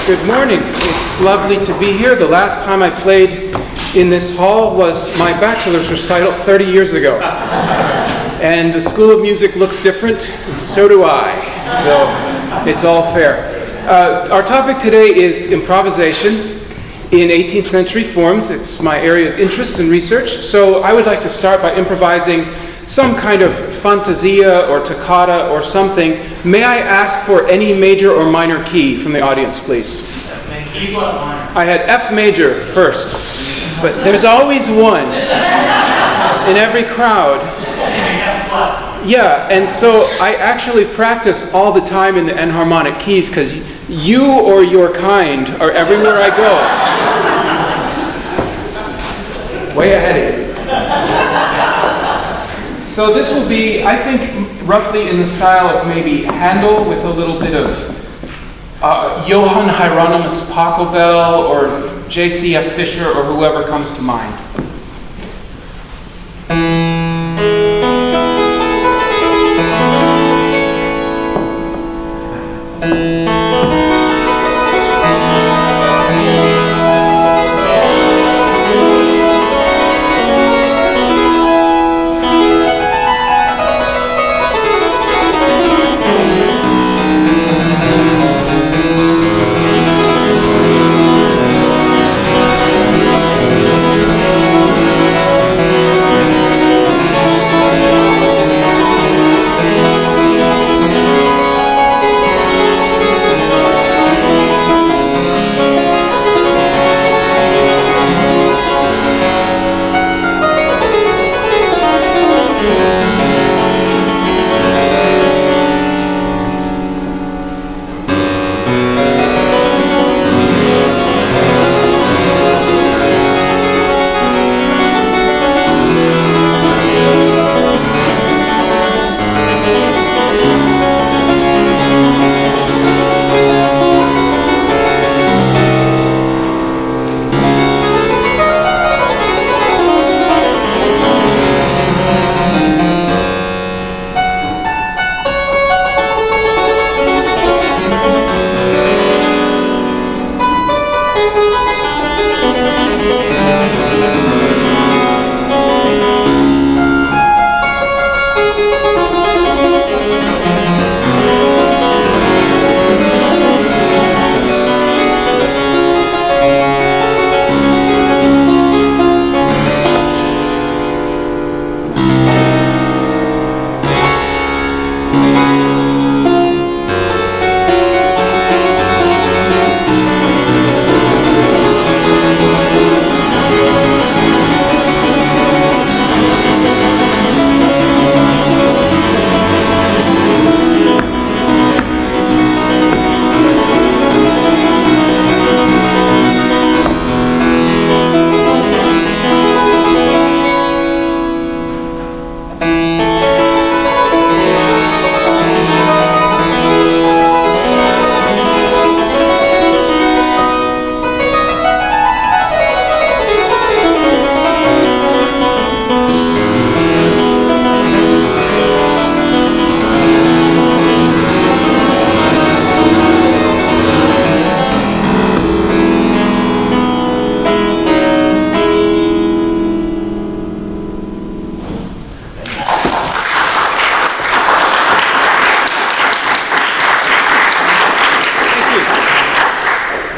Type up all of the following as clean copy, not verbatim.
Good morning. It's lovely to be here. The last time I played in this hall was my bachelor's recital 30 years ago. And the School of Music looks different, and so do I. So it's all fair. Our topic today is improvisation in 18th century forms. It's my area of interest and research. So I would like to start by improvising some kind of fantasia or toccata or something. May I ask for any major or minor key from the audience, please? I had F major first, but there's always one in every crowd. Yeah, and so I actually practice all the time in the enharmonic keys because you or your kind are everywhere I go. Way ahead of you. So this will be, I think, roughly in the style of maybe Handel with a little bit of Johann Hieronymus Pachelbel or J.C.F. Fischer or whoever comes to mind.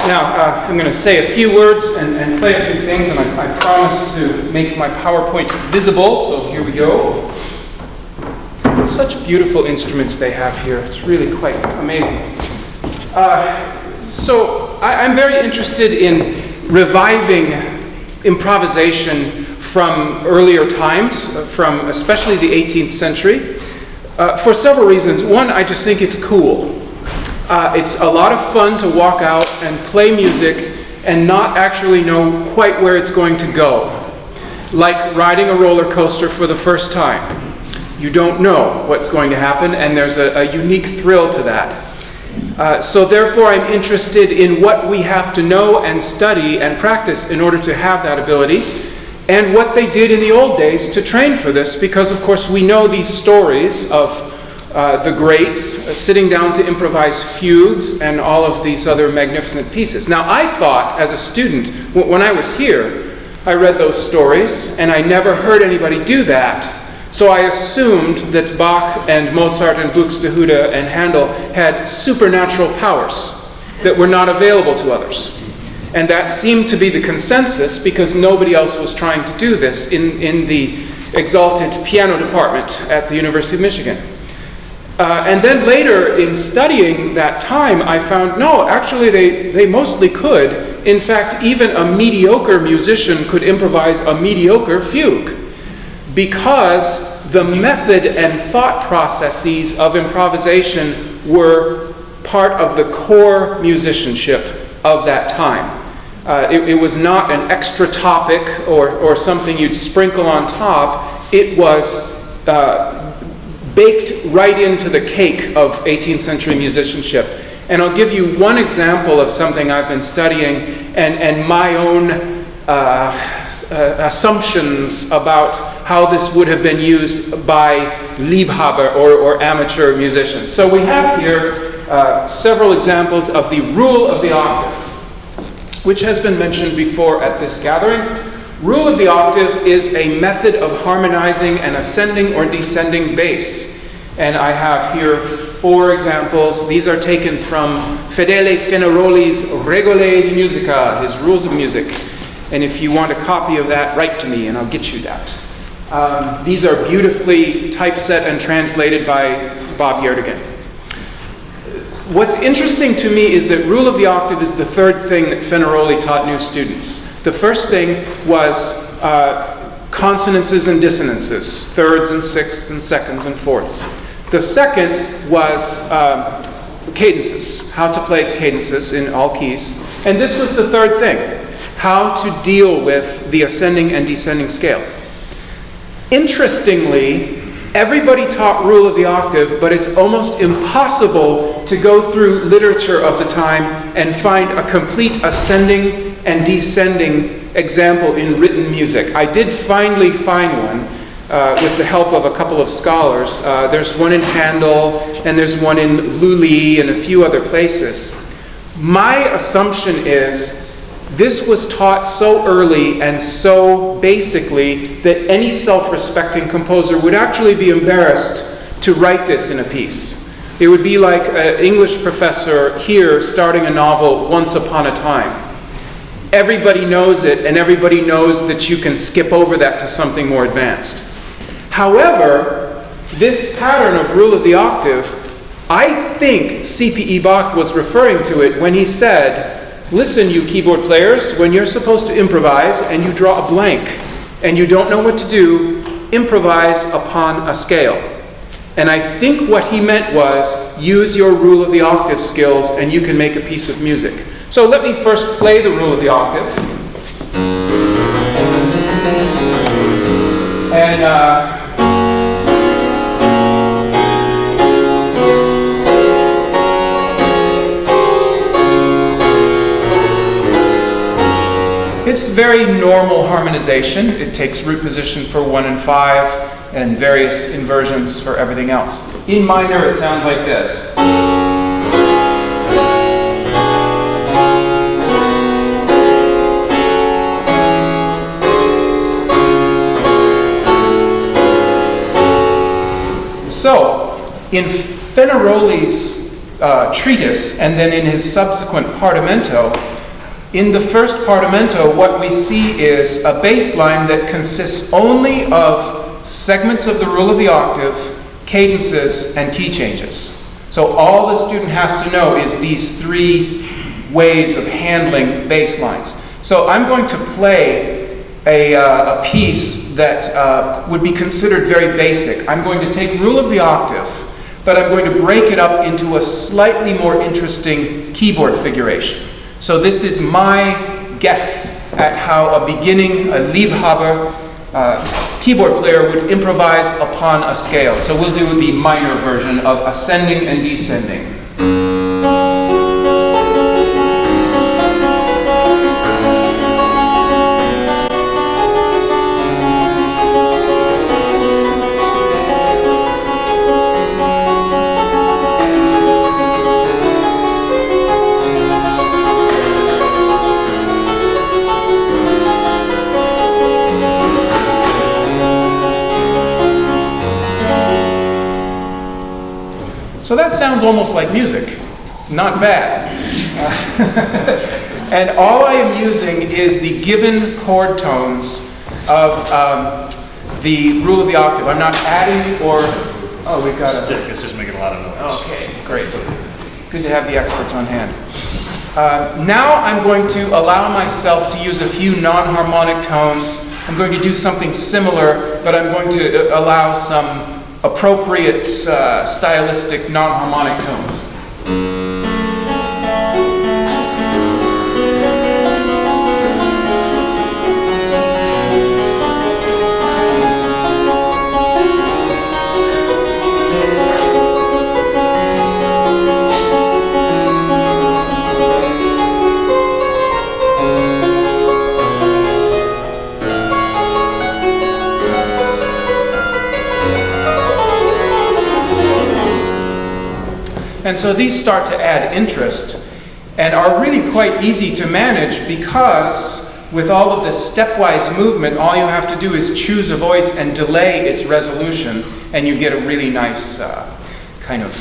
Now, I'm going to say a few words and play a few things, and I promise to make my PowerPoint visible, so here we go. Such beautiful instruments they have here. It's really quite amazing. So I'm very interested in reviving improvisation from earlier times, from especially the 18th century, for several reasons. One, I just think it's cool. It's a lot of fun to walk out and play music and not actually know quite where it's going to go. Like riding a roller coaster for the first time. You don't know what's going to happen, and there's a unique thrill to that. So therefore, I'm interested in what we have to know and study and practice in order to have that ability, and what they did in the old days to train for this, because of course we know these stories of the greats, sitting down to improvise fugues and all of these other magnificent pieces. Now, I thought as a student, when I was here, I read those stories, and I never heard anybody do that. So I assumed that Bach and Mozart and Buxtehude and Handel had supernatural powers that were not available to others. And that seemed to be the consensus because nobody else was trying to do this in the exalted piano department at the University of Michigan. And then later in studying that time, I found, no, actually they mostly could. In fact, even a mediocre musician could improvise a mediocre fugue, because the method and thought processes of improvisation were part of the core musicianship of that time. It was not an extra topic or something you'd sprinkle on top. It was baked right into the cake of 18th century musicianship. And I'll give you one example of something I've been studying and my own assumptions about how this would have been used by Liebhaber or amateur musicians. So we have here several examples of the rule of the octave, which has been mentioned before at this gathering. Rule of the octave is a method of harmonizing an ascending or descending bass. And I have here 4 examples. These are taken from Fedele Fenaroli's Regole di Musica, his Rules of Music. And if you want a copy of that, write to me and I'll get you that. These are beautifully typeset and translated by Bob Yerdigan. What's interesting to me is that rule of the octave is the third thing that Fenaroli taught new students. The first thing was consonances and dissonances, thirds and sixths and seconds and fourths. The second was cadences, how to play cadences in all keys. And this was the third thing, how to deal with the ascending and descending scale. Interestingly, everybody taught rule of the octave, but it's almost impossible to go through literature of the time and find a complete ascending and descending example in written music. I did finally find one with the help of a couple of scholars. There's one in Handel, and there's one in Lully, and a few other places. My assumption is this was taught so early and so basically that any self-respecting composer would actually be embarrassed to write this in a piece. It would be like an English professor here starting a novel, Once Upon a Time. Everybody knows it, and everybody knows that you can skip over that to something more advanced. However, this pattern of rule of the octave, I think C.P.E. Bach was referring to it when he said, listen, you keyboard players, when you're supposed to improvise and you draw a blank and you don't know what to do, improvise upon a scale. And I think what he meant was use your rule of the octave skills and you can make a piece of music. So let me first play the rule of the octave. And it's very normal harmonization. It takes root position for 1 and 5 and various inversions for everything else. In minor, it sounds like this. So, in Fenaroli's treatise, and then in his subsequent Partimento, in the first Partimento, what we see is a bass line that consists only of segments of the rule of the octave, cadences, and key changes. So all the student has to know is these 3 ways of handling bass lines. So I'm going to play a piece that would be considered very basic. I'm going to take rule of the octave, but I'm going to break it up into a slightly more interesting keyboard figuration. So this is my guess at how a beginning, a Liebhaber keyboard player would improvise upon a scale. So we'll do the minor version of ascending and descending. sounds almost like music. Not bad. And all I am using is the given chord tones of the rule of the octave. I'm not adding or... Oh, we've got a... Stick, it's just making a lot of noise. Okay, great. Good to have the experts on hand. Now I'm going to allow myself to use a few non-harmonic tones. I'm going to do something similar, but I'm going to allow some appropriate stylistic non-harmonic tones. And so these start to add interest and are really quite easy to manage because with all of this stepwise movement, all you have to do is choose a voice and delay its resolution, and you get a really nice kind of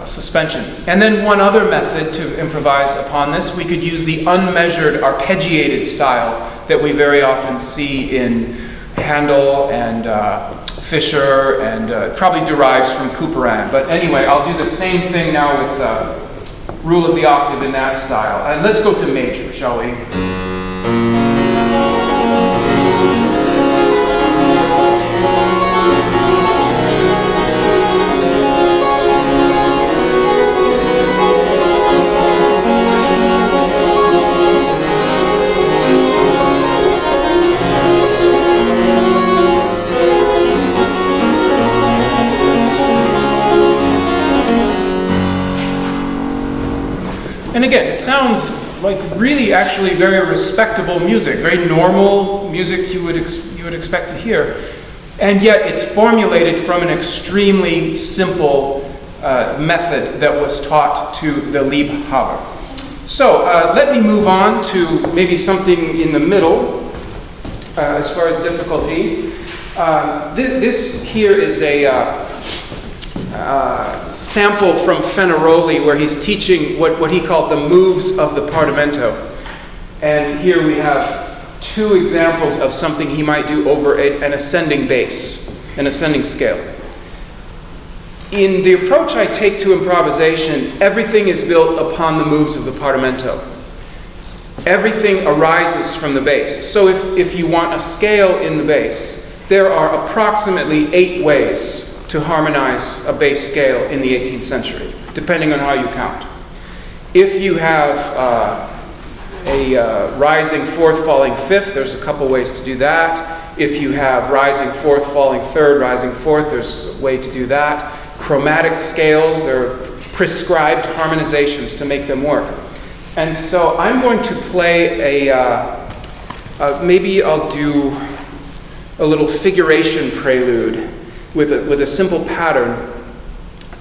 suspension. And then one other method to improvise upon this, we could use the unmeasured arpeggiated style that we very often see in Handel and Fischer, and probably derives from Couperin. But anyway, I'll do the same thing now with rule of the octave in that style. And let's go to major, shall we? And again, it sounds like really actually very respectable music, very normal music you would expect to hear. And yet it's formulated from an extremely simple method that was taught to the Liebhaber. So let me move on to maybe something in the middle as far as difficulty. This here is a sample from Fenaroli where he's teaching what he called the moves of the Partimento. And here we have two examples of something he might do over an ascending bass, an ascending scale. In the approach I take to improvisation, everything is built upon the moves of the Partimento. Everything arises from the bass. So if you want a scale in the bass, there are approximately 8 ways to harmonize a bass scale in the 18th century, depending on how you count. If you have a rising fourth, falling fifth, there's a couple ways to do that. If you have rising fourth, falling third, rising fourth, there's a way to do that. Chromatic scales, there are prescribed harmonizations to make them work. And so I'm going to play maybe I'll do a little figuration prelude with a simple pattern,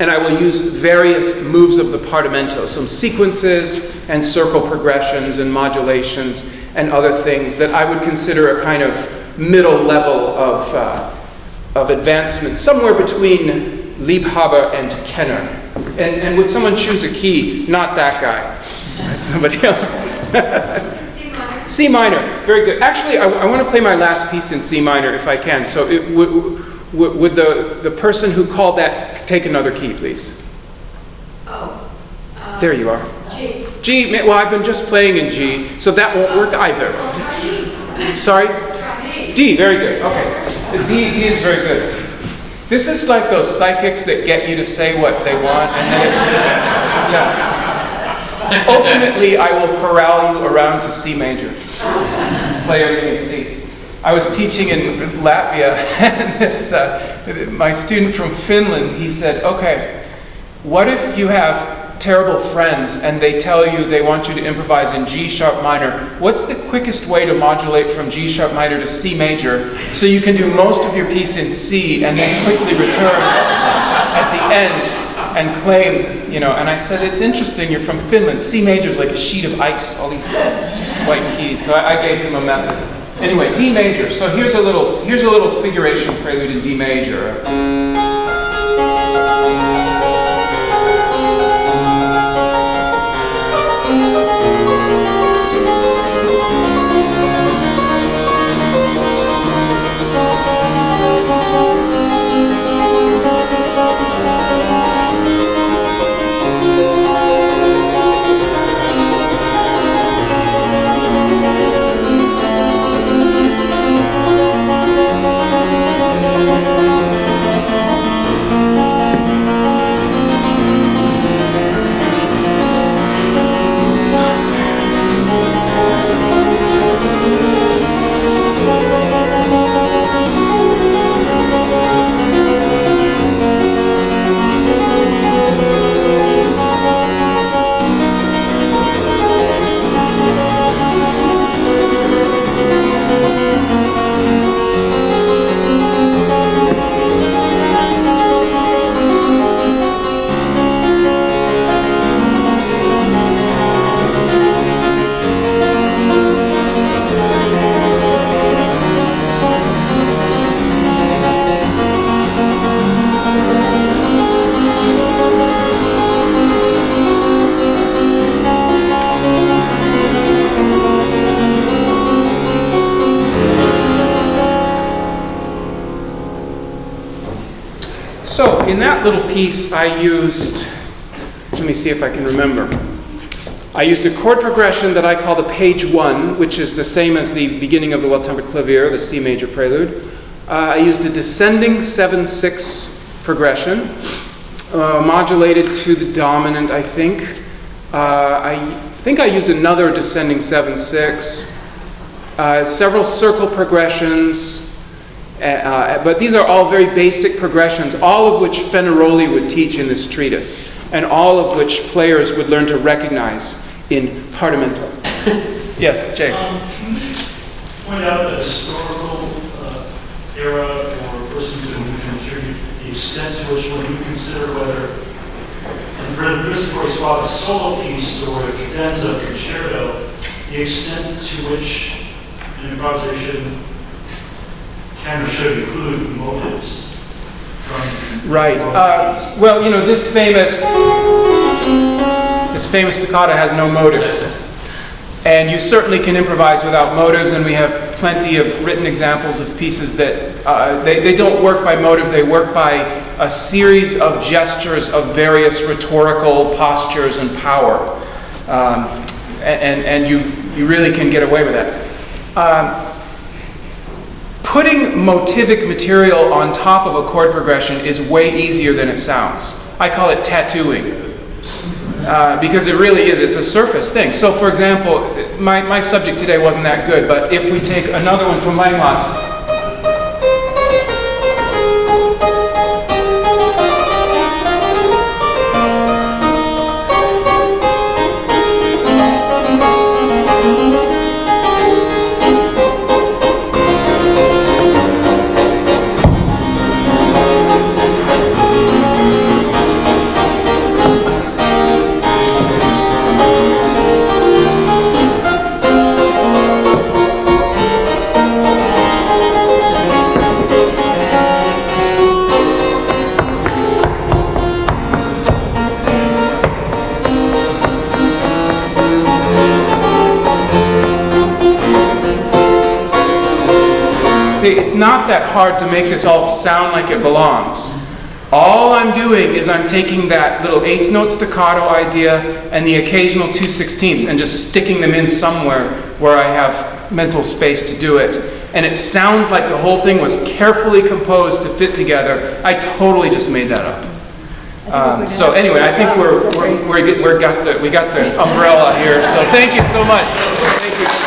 and I will use various moves of the Partimento, some sequences and circle progressions and modulations and other things that I would consider a kind of middle level of advancement, somewhere between Liebhaber and Kenner. And would someone choose a key? Not that guy. Somebody else. C minor. C minor. Very good. Actually, I want to play my last piece in C minor if I can. So would the person who called that take another key, please? Oh. There you are. G. G. Well, I've been just playing in G, so that won't work either. Sorry? D. D. Very good. Okay. D is very good. This is like those psychics that get you to say what they want, and then yeah. Ultimately, I will corral you around to C major. Play everything in C. I was teaching in Latvia, and my student from Finland, he said, okay, what if you have terrible friends and they tell you they want you to improvise in G sharp minor? What's the quickest way to modulate from G sharp minor to C major so you can do most of your piece in C and then quickly return at the end and claim, you know? And I said, it's interesting, you're from Finland. C major is like a sheet of ice, all these white keys. So I gave him a method. Anyway, D major. So here's a little figuration prelude in D major. So in that little piece I used, let me see if I can remember. I used a chord progression that I call the page 1, which is the same as the beginning of the Well-Tempered Clavier, the C major prelude. I used a descending 7/6 progression, modulated to the dominant, I think. I used another descending 7/6, several circle progressions, but these are all very basic progressions, all of which Fenaroli would teach in this treatise, and all of which players would learn to recognize in Hardamento. Yes, Jay. Can you point out the historical era or person who contribute, the extent to which when you consider whether in Christopher Suave's solo piece or a cadenza concerto, the extent to which an improvisation can or should include motives from Right. Well, you know, this famous staccato has no motives. And you certainly can improvise without motives, and we have plenty of written examples of pieces that they don't work by motive, they work by a series of gestures of various rhetorical postures and power. And you really can get away with that. Putting motivic material on top of a chord progression is way easier than it sounds. I call it tattooing. Because it really is, it's a surface thing. So for example, my subject today wasn't that good, but if we take another one from Langlots. It's not that hard to make this all sound like it belongs. All I'm doing is I'm taking that little 8-note staccato idea and the occasional 2/16ths and just sticking them in somewhere where I have mental space to do it. And it sounds like the whole thing was carefully composed to fit together. I totally just made that up. So anyway, I think we got the umbrella here. So thank you so much. Thank you.